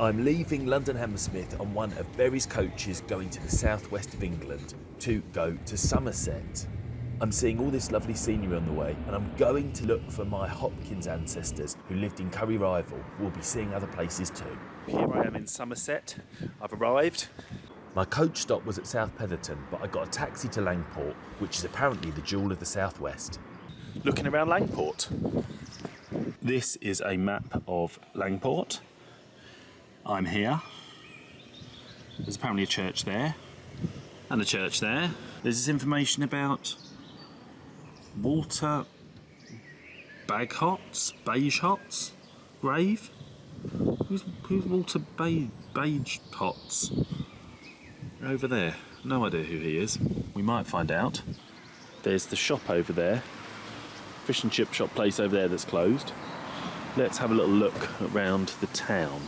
I'm leaving London Hammersmith on one of Berry's coaches going to the southwest of England to go to Somerset. I'm seeing all this lovely scenery on the way, and I'm going to look for my Hopkins ancestors who lived in Curry Rival. We'll be seeing other places too. Here I am in Somerset. I've arrived. My coach stop was at South Petherton, but I got a taxi to Langport, which is apparently the jewel of the southwest. Looking around Langport. This is a map of Langport. I'm here. There's apparently a church there, and a church there. There's this information about Walter Bagehot's grave. Who's Walter Bagehot's? Over there. No idea who he is. We might find out. There's the shop over there. Fish and chip shop place over there that's closed. Let's have a little look around the town.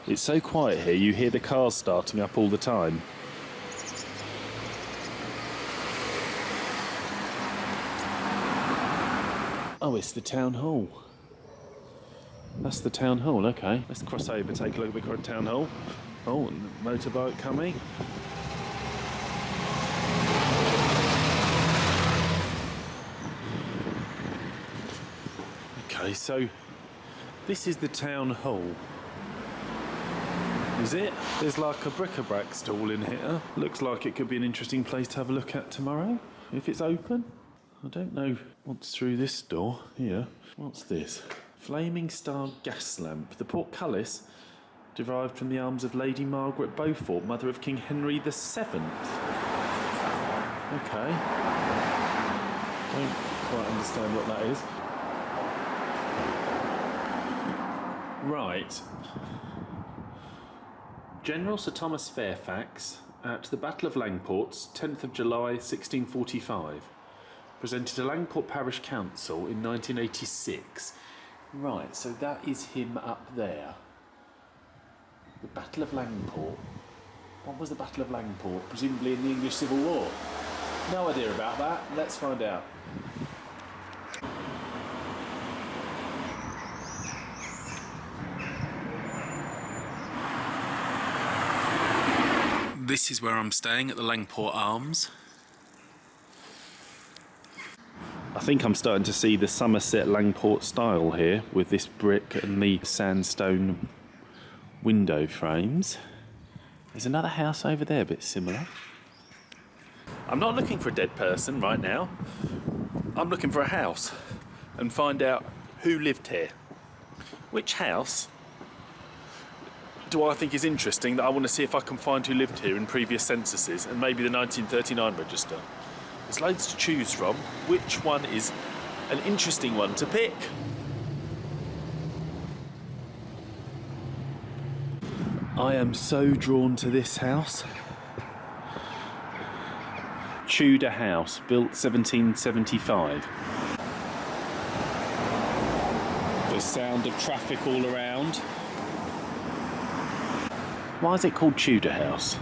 It's so quiet here, you hear the cars starting up all the time. Oh, it's the town hall. That's the town hall, okay. Let's cross over, take a look at the town hall. Oh, and the motorbike coming. Okay, so this is the town hall. Is it? There's like a bric-a-brac stall in here. Looks like it could be an interesting place to have a look at tomorrow, if it's open. I don't know what's through this door here. What's this? Flaming Star gas lamp. The portcullis derived from the arms of Lady Margaret Beaufort, mother of King Henry VII. Okay. Don't quite understand what that is. Right. General Sir Thomas Fairfax, at the Battle of Langport, 10th of July 1645, presented to Langport Parish Council in 1986. Right, so that is him up there. The Battle of Langport. What was the Battle of Langport? Presumably in the English Civil War. No idea about that. Let's find out. This is where I'm staying, at the Langport Arms. I think I'm starting to see the Somerset Langport style here, with this brick and the sandstone window frames. There's another house over there, a bit similar. I'm not looking for a dead person right now. I'm looking for a house and find out who lived here. Which house do I think is interesting that I want to see if I can find who lived here in previous censuses and maybe the 1939 register. There's loads to choose from. Which one is an interesting one to pick? I am so drawn to this house. Tudor House, built 1775. The sound of traffic all around. Why is it called Tudor House?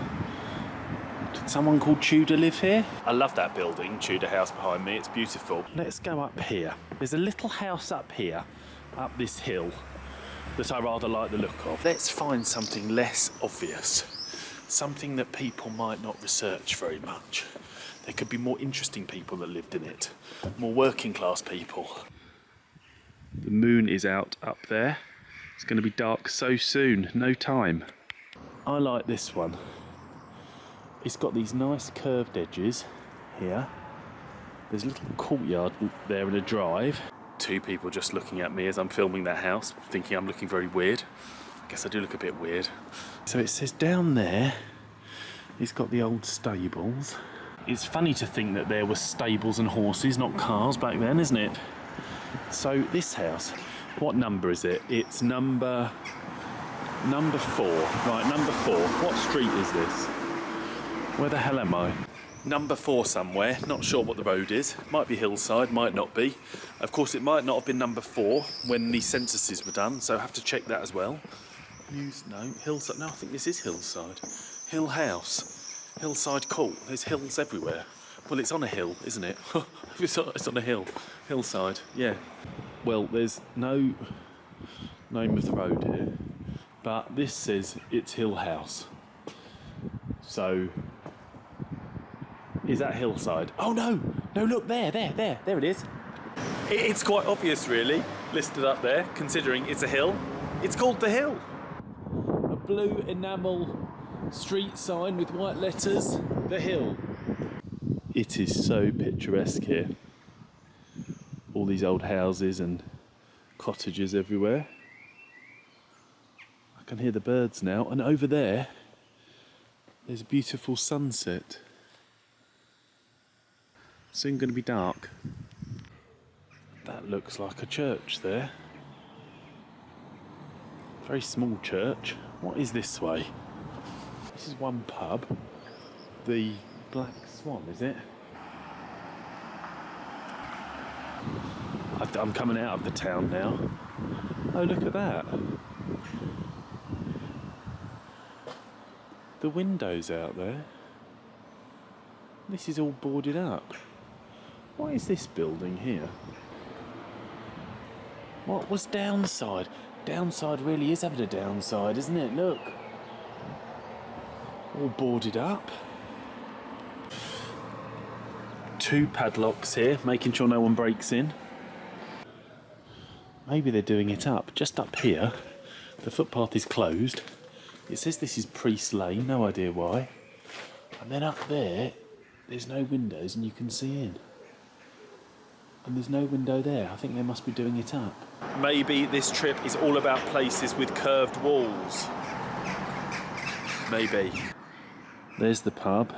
Did someone called Tudor live here? I love that building, Tudor House behind me, it's beautiful. Let's go up here. There's a little house up here, up this hill, that I rather like the look of. Let's find something less obvious. Something that people might not research very much. There could be more interesting people that lived in it. More working class people. The moon is out up there. It's going to be dark so soon, no time. I like this one. It's got these nice curved edges here. There's a little courtyard there and a drive. Two people just looking at me as I'm filming that house, thinking I'm looking very weird. I guess I do look a bit weird. So it says down there, it's got the old stables. It's funny to think that there were stables and horses, not cars back then, isn't it? So this house, what number is it? It's number 4. Right, number 4. What street is this? Where the hell am I? Number 4 somewhere. Not sure what the road is. Might be Hillside, might not be. Of course, it might not have been number 4 when the censuses were done, so I have to check that as well. No, Hillside. No, I think this is Hillside. Hill House. Hillside Court. There's hills everywhere. Well, it's on a hill, isn't it? It's on a hill. Hillside, yeah. Well, there's no name of the road here, but this says it's Hill House. So, is that hillside? Oh no, look, there it is. It's quite obvious really, listed up there, considering it's a hill. It's called The Hill. A blue enamel street sign with white letters, The Hill. It is so picturesque here. All these old houses and cottages everywhere. I can hear the birds now, and over there's a beautiful sunset. Soon going to be dark. That looks like a church there. Very small church. What is this way? This is one pub. The Black Swan, is it? I'm coming out of the town now. Oh, look at that. The windows out there. This is all boarded up. What is this building here? What was downside? Downside really is having a downside, isn't it? Look. All boarded up. 2 padlocks here, making sure no one breaks in. Maybe they're doing it up. Just up here, the footpath is closed. It says this is Priest Lane, no idea why. And then up there, there's no windows and you can see in. And there's no window there. I think they must be doing it up. Maybe this trip is all about places with curved walls. Maybe. There's the pub.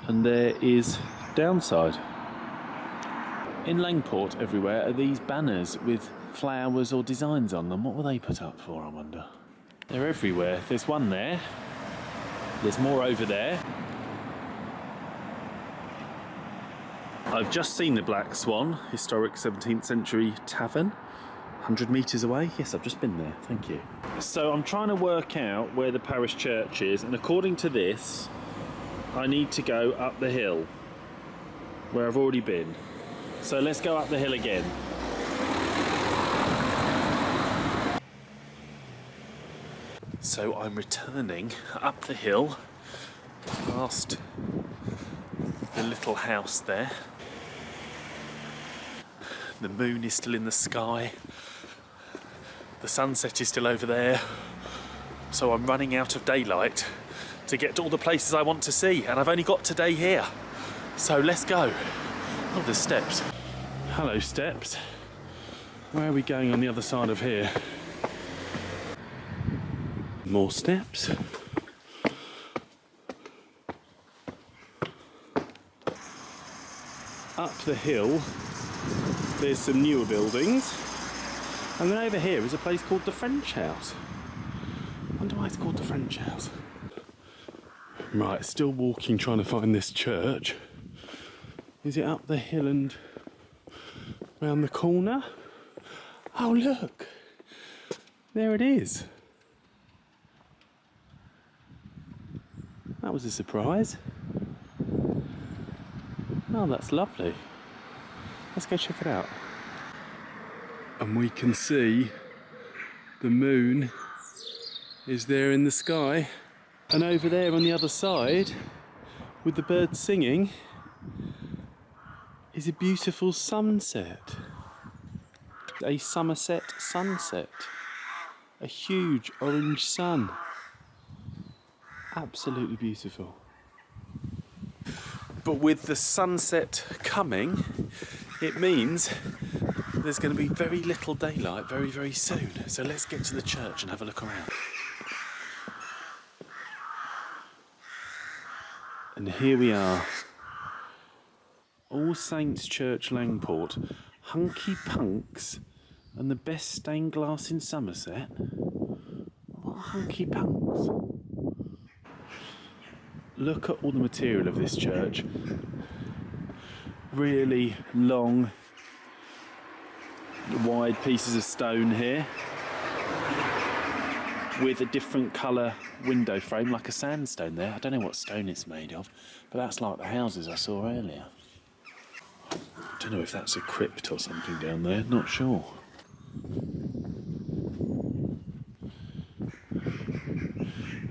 And there is downside. In Langport everywhere are these banners with flowers or designs on them. What were they put up for, I wonder? They're everywhere. There's one there. There's more over there. I've just seen the Black Swan, historic 17th century tavern. 100 metres away? Yes, I've just been there, thank you. So I'm trying to work out where the parish church is, and according to this, I need to go up the hill, where I've already been. So let's go up the hill again. So I'm returning up the hill, past the little house there. The moon is still in the sky. The sunset is still over there. So I'm running out of daylight to get to all the places I want to see, and I've only got today here. So let's go. Oh, there's steps. Hello, steps. Where are we going on the other side of here? More steps. Up the hill, there's some newer buildings. And then over here is a place called the French House. I wonder why it's called the French House. Right, still walking, trying to find this church. Is it up the hill and round the corner? Oh, look. There it is. That was a surprise. Oh, that's lovely. Let's go check it out. And we can see the moon is there in the sky. And over there on the other side, with the birds singing, is a beautiful sunset. A Somerset sunset. A huge orange sun. Absolutely beautiful. But with the sunset coming, it means there's going to be very little daylight very, very soon. So let's get to the church and have a look around. And here we are. All Saints Church, Langport. Hunky punks and the best stained glass in Somerset. What hunky punks? Look at all the material of this church. Really long, wide pieces of stone here with a different colour window frame, like a sandstone there. I don't know what stone it's made of, but that's like the houses I saw earlier. don't know if that's a crypt or something down there, not sure.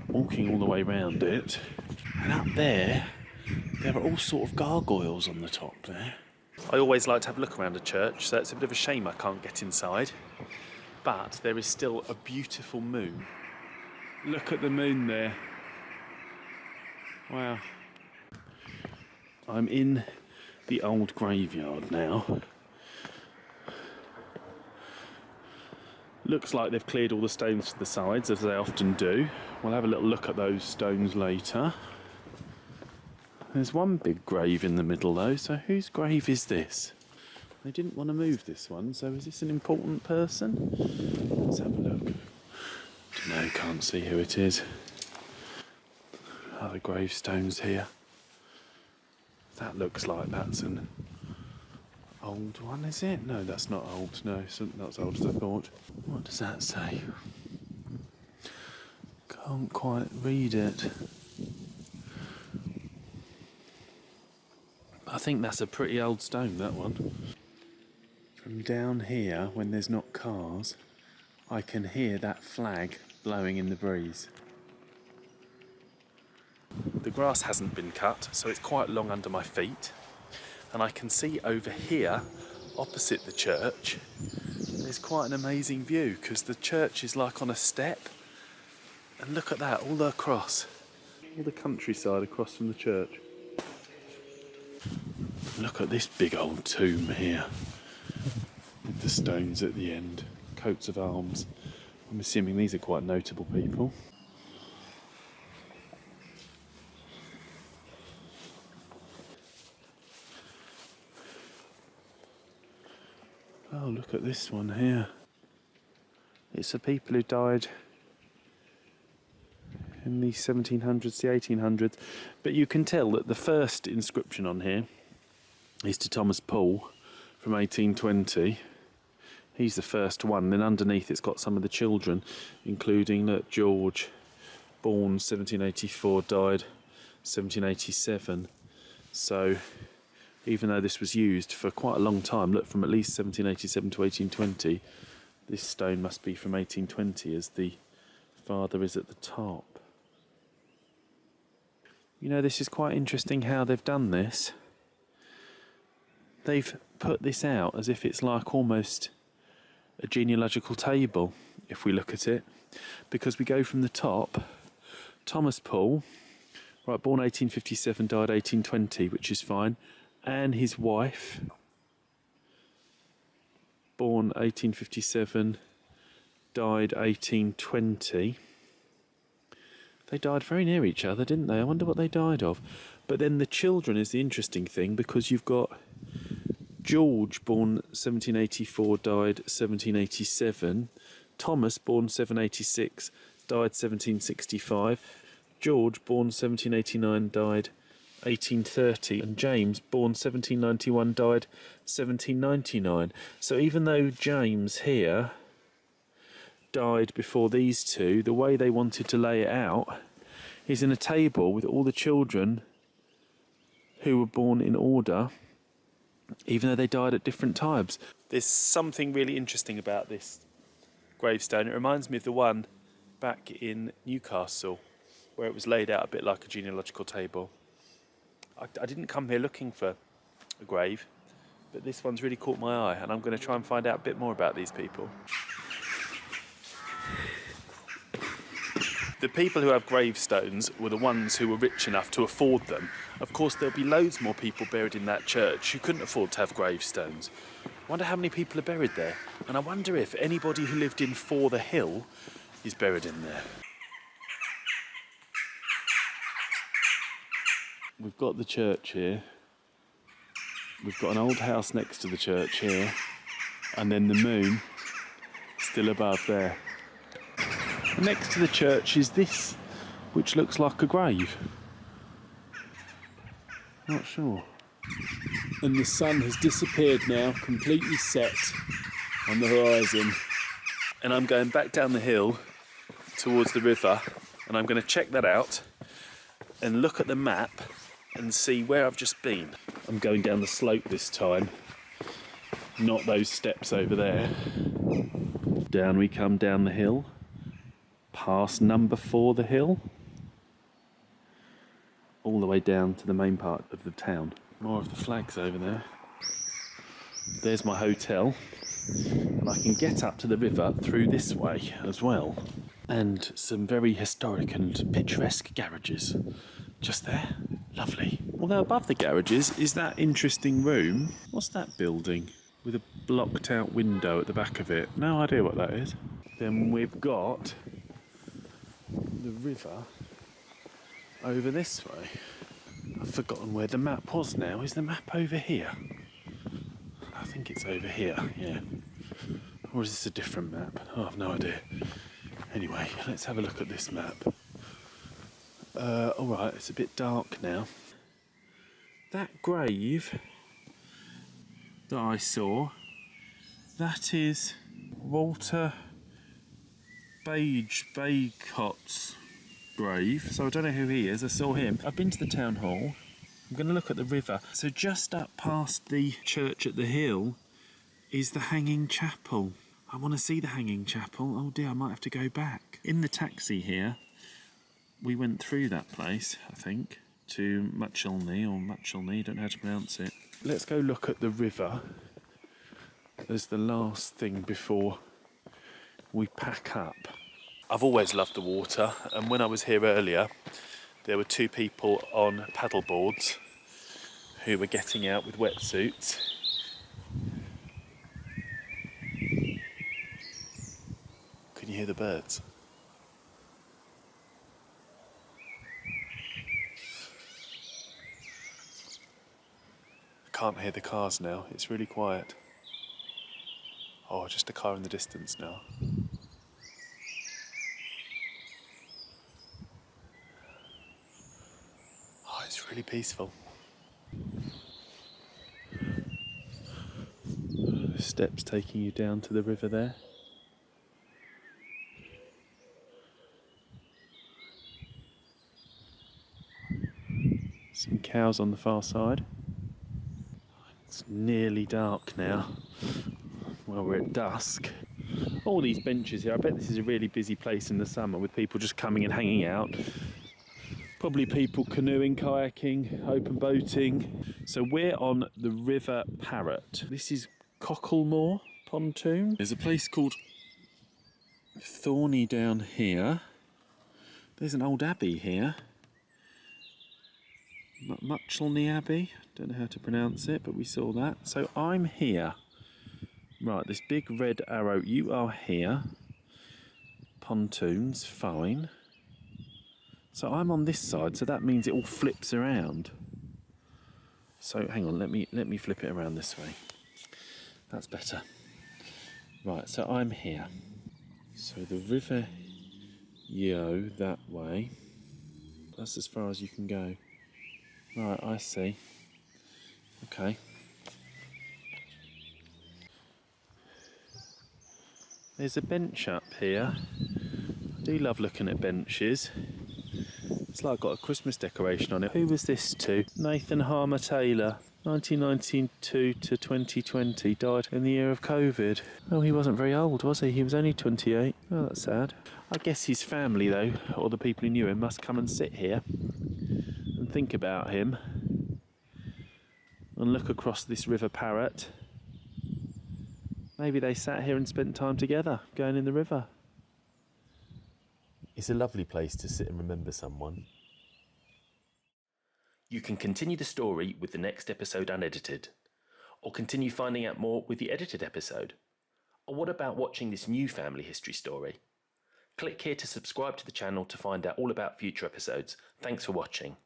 Walking all the way round it, and up there are all sort of gargoyles on the top there. I always like to have a look around a church, so it's a bit of a shame I can't get inside. But there is still a beautiful moon. Look at the moon there. Wow. I'm in the old graveyard now. Looks like they've cleared all the stones to the sides, as they often do. We'll have a little look at those stones later. There's one big grave in the middle though, so whose grave is this? They didn't want to move this one, so is this an important person? Let's have a look. No, can't see who it is. Other gravestones here. That looks like that's an old one, is it? No, that's not old. No, it's not as old as I thought. What does that say? Can't quite read it. I think that's a pretty old stone, that one. From down here, when there's not cars, I can hear that flag blowing in the breeze. The grass hasn't been cut, so it's quite long under my feet. And I can see over here, opposite the church, there's quite an amazing view, because the church is like on a step. And look at that, all across. All the countryside across from the church. Look at this big old tomb here, with the stones at the end, coats of arms. I'm assuming these are quite notable people. Oh, look at this one here. It's the people who died in the 1700s, the 1800s. But you can tell that the first inscription on here is to Thomas Poole from 1820. He's the first one. Then underneath it's got some of the children, including George, born 1784, died 1787. So even though this was used for quite a long time, look, from at least 1787 to 1820, this stone must be from 1820, as the father is at the top. You know, this is quite interesting how they've done this. They've put this out as if it's like almost a genealogical table, if we look at it, because we go from the top. Thomas Poole, right, born 1857, died 1820, which is fine, and his wife, born 1857, died 1820. They died very near each other, didn't they? I wonder what they died of. But then the children is the interesting thing, because you've got George, born 1784, died 1787. Thomas, born 1786, died 1765. George, born 1789, died 1830. And James, born 1791, died 1799. So even though James here died before these two, the way they wanted to lay it out is in a table with all the children who were born in order, even though they died at different times. There's something really interesting about this gravestone. It reminds me of the one back in Newcastle, where it was laid out a bit like a genealogical table. I didn't come here looking for a grave, but this one's really caught my eye, and I'm going to try and find out a bit more about these people. The people who have gravestones were the ones who were rich enough to afford them. Of course, there'll be loads more people buried in that church who couldn't afford to have gravestones. I wonder how many people are buried there. And I wonder if anybody who lived in For the Hill is buried in there. We've got the church here. We've got an old house next to the church here. And then the moon still above there. Next to the church is this, which looks like a grave. Not sure. And the sun has disappeared now, completely set on the horizon. And I'm going back down the hill towards the river, and I'm going to check that out and look at the map and see where I've just been. I'm going down the slope this time, Not those steps over there. Down we come down the hill, past number 4 the hill, all the way down to the main part of the town. More of the flags over there. There's my hotel, and I can get up to the river through this way as well. And some very historic and picturesque garages just there. Lovely. Although above the garages is that interesting room. What's that building? With a blocked out window at the back of it. No idea what that is. Then we've got the river over this way. I've forgotten where the map was now. Is the map over here? I think it's over here, yeah. Or is this a different map? Oh, I've no idea. Anyway, let's have a look at this map. Alright, it's a bit dark now. That grave that I saw, that is Walter Bagehot's grave. So I don't know who he is, I saw him. I've been to the town hall. I'm going to look at the river. So just up past the church at the hill is the hanging chapel. I want to see the hanging chapel. Oh dear, I might have to go back. In the taxi here, we went through that place, I think, to Muchelney, don't know how to pronounce it. Let's go look at the river as the last thing before we pack up. I've always loved the water, and when I was here earlier, there were 2 people on paddle boards who were getting out with wetsuits. Can you hear the birds? I can't hear the cars now, it's really quiet. Oh, just a car in the distance now. Oh, it's really peaceful. Steps taking you down to the river there. Some cows on the far side. It's nearly dark now. Well, we're at dusk. All these benches here, I bet this is a really busy place in the summer with people just coming and hanging out. Probably people canoeing, kayaking, open boating. So we're on the River Parrett. This is Cocklemoor, Pontoon. There's a place called Thorney down here. There's an old abbey here. Muchelney Abbey. Don't know how to pronounce it, but we saw that. So I'm here. Right, this big red arrow, you are here. Pontoons, fine. So I'm on this side, so that means it all flips around. So hang on, let me flip it around this way. That's better. Right, so I'm here. So the River Yeo that way. That's as far as you can go. Right, I see. Okay. There's a bench up here. I do love looking at benches. It's like got a Christmas decoration on it. Who was this to? Nathan Harmer Taylor, 1992 to 2020, died in the year of COVID. Oh, he wasn't very old, was he? He was only 28. Oh, that's sad. I guess his family, though, or the people who knew him, must come and sit here and think about him and look across this River Parrett. Maybe they sat here and spent time together, going in the river. It's a lovely place to sit and remember someone. You can continue the story with the next episode unedited, or continue finding out more with the edited episode. Or what about watching this new family history story? Click here to subscribe to the channel to find out all about future episodes. Thanks for watching.